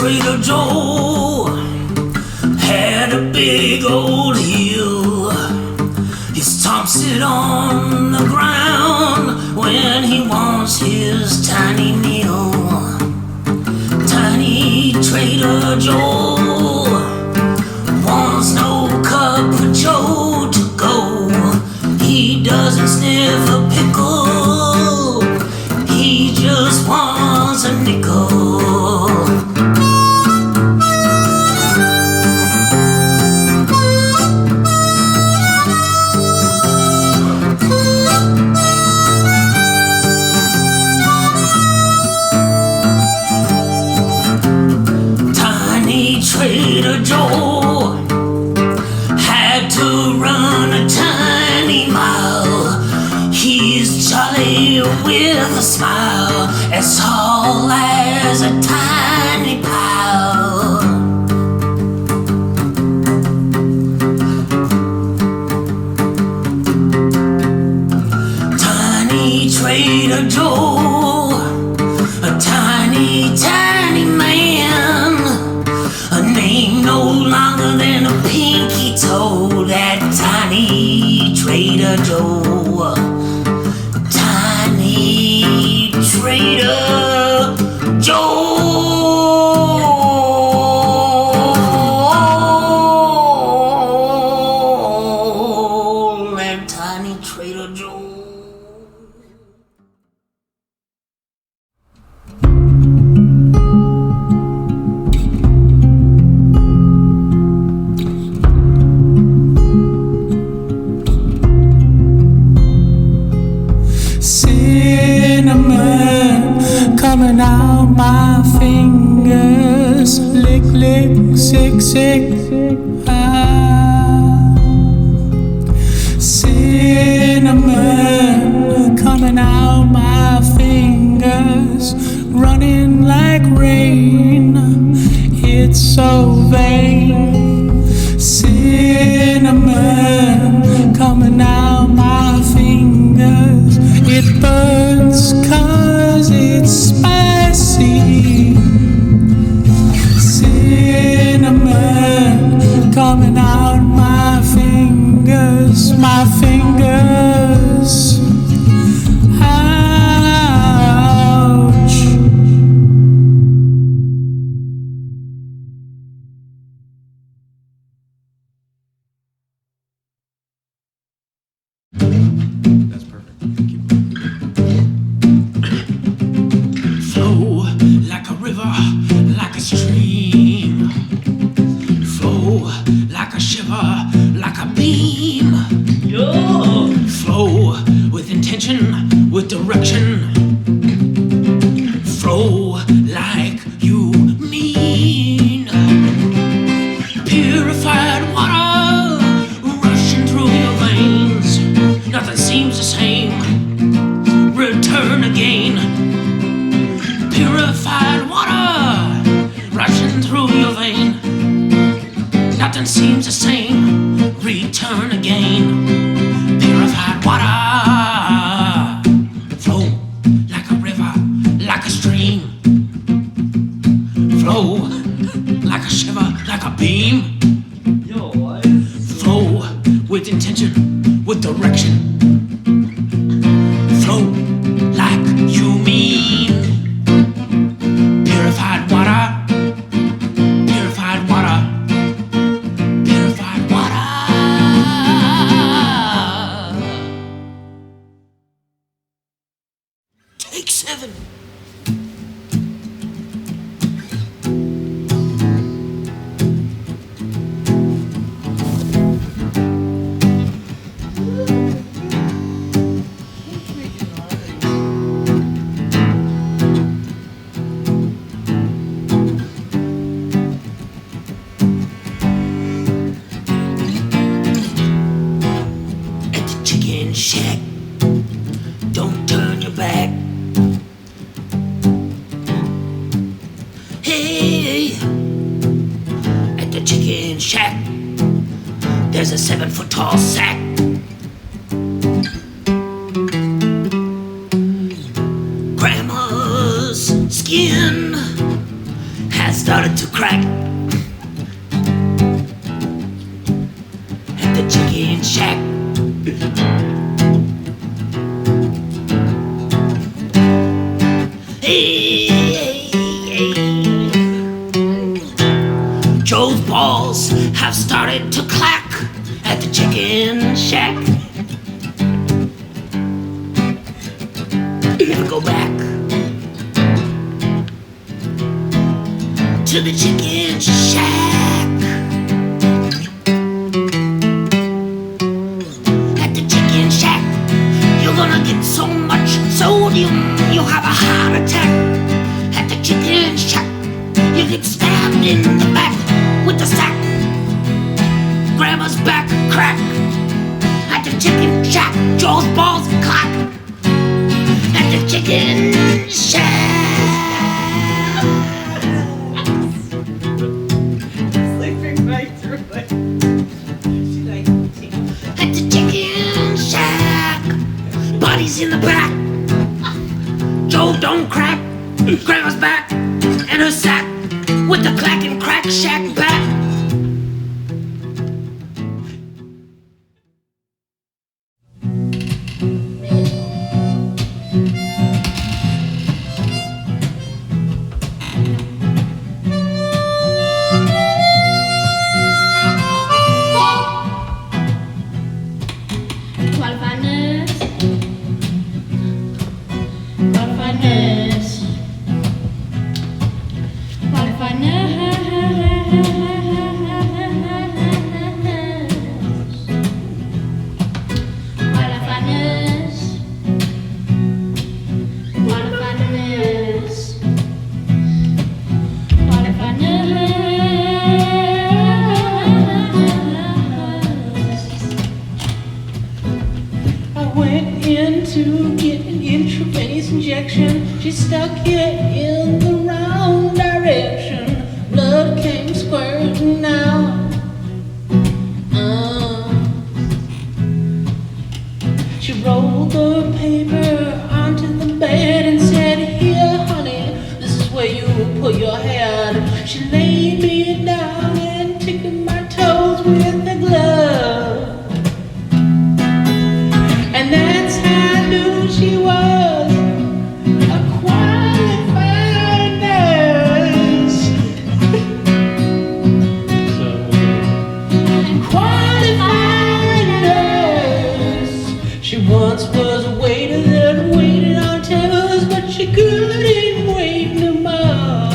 Trader Joe had a big old hill. He stomps it on the ground when he wants his tiny meal. Tiny Trader Joe wants no cup for Joe to go. He doesn't sniff a pickle, he just wants a nickel. Trader Joe had to run a tiny mile. He's jolly with a smile, as tall as a tiny pile. Tiny Trader Joe, a tiny, tiny man. A name no longer than a pinky toe. That Tiny Trader Joe. Tiny Trader Joe. That Tiny Trader Joe. Coming out my fingers, lick, lick, sick, sick. Cinnamon coming out my fingers, running like rain. It's so vain. Cinnamon coming out my fingers. It burns 'cause it's spicy. Cinnamon coming out my fingers, my fingers. Ouch. That's perfect. Thank you. Flow like a river, like a stream. Flow like a shiver, like a beam. Yo! Flow with intention, with direction. Flow like you mean. Purified water rushing through your veins. Nothing seems the same. Return again. Purified water rushing through your vein. Nothing seems the same. Return again. Purified water. Flow like a river, like a stream. Flow like a shiver, like a beam. Flow with intention, with direction. Flow like you mean. Purified water, purified water, purified water. Take 7. Shack, don't turn your back. Hey, at the chicken shack, there's a 7-foot tall sack. Grandma's skin has started to crack at the chicken shack. Hey, hey, hey. Joe's balls have started to clack at the chicken shack. Never go back to the chicken shack. At the chicken shack, you're gonna get so much sodium, you'll have a heart attack. At the chicken shack, you get stabbed in the back with the sack. Grandma's back crack. At the chicken shack, Joe's balls clack. At the chicken shack. Sleeping right through it. At the chicken shack, bodies in the back. Joe don't crack. Grandma's back and her sack with the clack and crack shack back. Qualified nurse. Qualified nurse. Qualified nurse. Qualified nurse. Qualified nurse. Qualified nurse. I went in to get an intravenous injection. She stuck it in the wrong direction. Blood came squirting out. She rolled the paper onto the bed and said, "Here, honey, this is where you put your head." She laid me down and tickled my toes with a glove. And that's how I knew she was a qualified nurse. Qualified nurse. She once was a waiter that waited on tables, but she couldn't wait no more.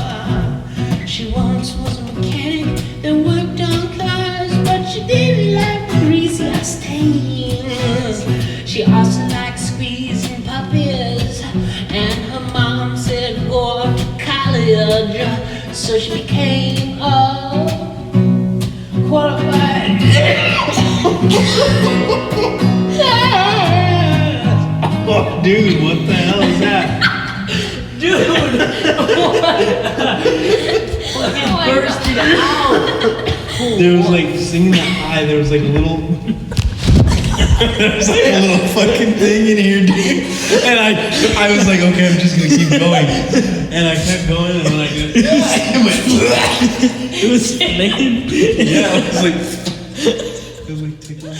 She once was a mechanic that worked on cars, but she didn't like greasy or stains. She also liked squeezing puppies, and her mom said go off to college, so she became a qualified nurse. Oh, dude, what the hell is that? Dude, bursted out. There was like singing that high. There was like a little. There's like a little fucking thing in here, dude. And I was like, okay, I'm just gonna keep going. And I kept going, and then I went. It was flamed. Yeah, it was like tickling.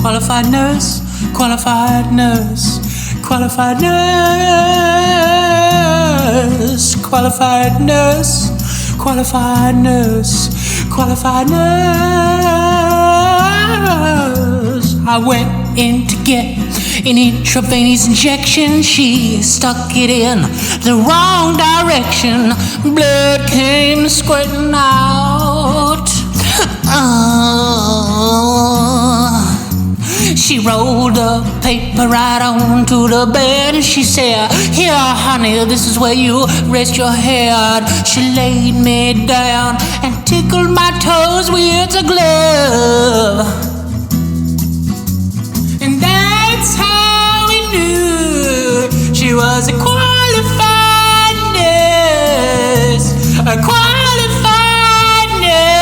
Qualified nurse, qualified nurse, qualified nurse, qualified nurse, qualified nurse, qualified nurse. I went in to get an intravenous injection. She stuck it in the wrong direction. Blood came squirting out. She rolled the paper right onto the bed and she said, "Here, honey, this is where you rest your head." She laid me down and tickled my toes with a glove. And that's how was a qualified nurse, a qualified nurse.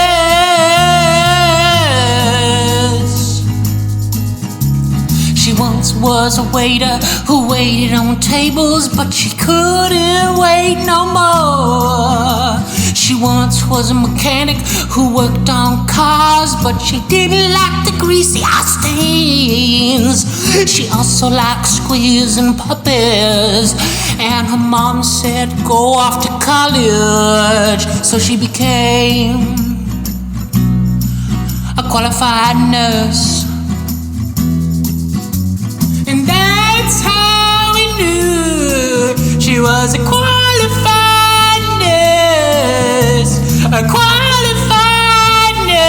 She once was a waiter who waited on tables, but she couldn't wait no more. She once was a mechanic who worked on cars, but she didn't like the greasy stains. She also liked squeals and puppies, and her mom said go off to college. So she became a qualified nurse. And that's how we knew she was a qualified nurse, a qualified nurse.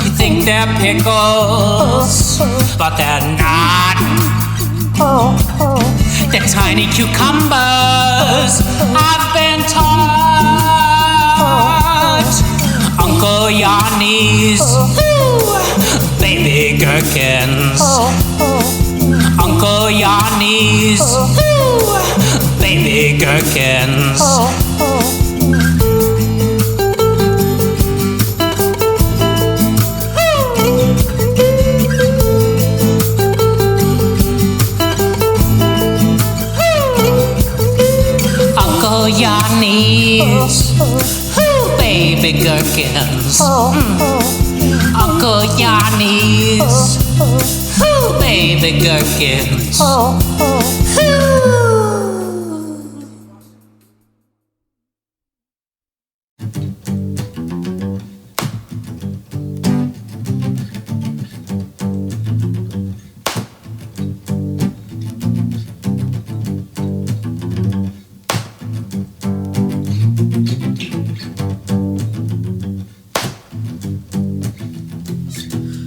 You think they're pickles, but they're not. They're tiny cucumbers, I've been taught. Uncle Yanni's baby gherkins. Uncle Yanni's baby gherkins. Uncle Yanni's baby gherkins. Uncle Yanni's baby gherkins.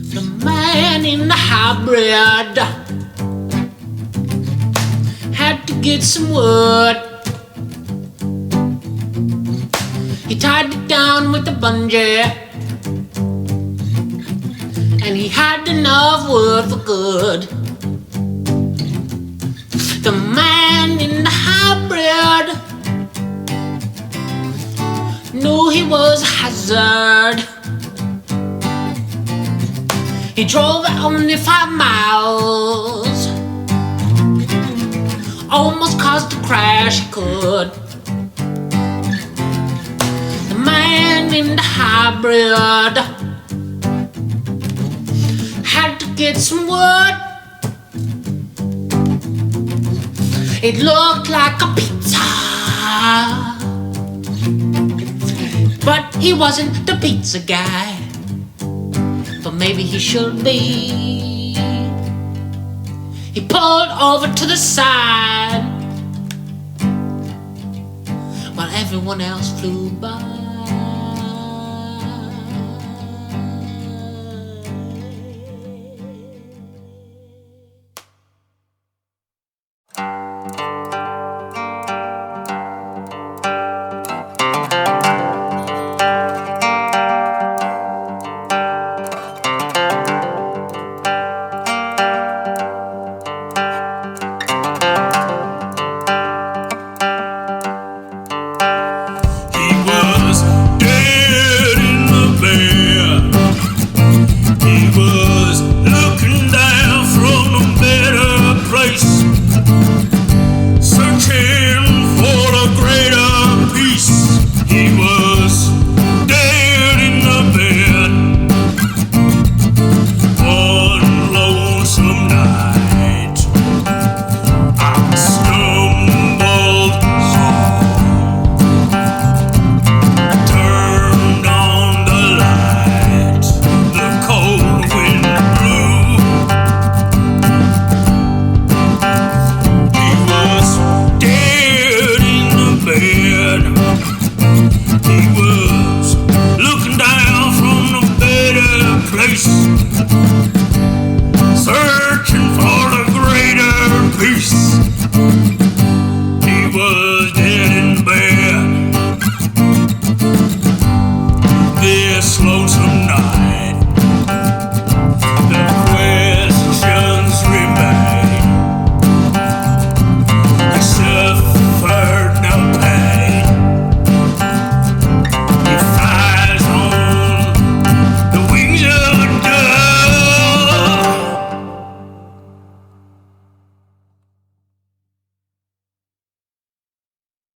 The man in the hybrid had to get some wood. He tied it down with a bungee, and he had enough wood for good. The man in the hybrid knew he was a hazard. He drove only 5 miles, almost caused a crash he could. The man in the hybrid had to get some wood. It looked like a pizza, but he wasn't the pizza guy. But maybe he should be. He pulled over to the side while everyone else flew by.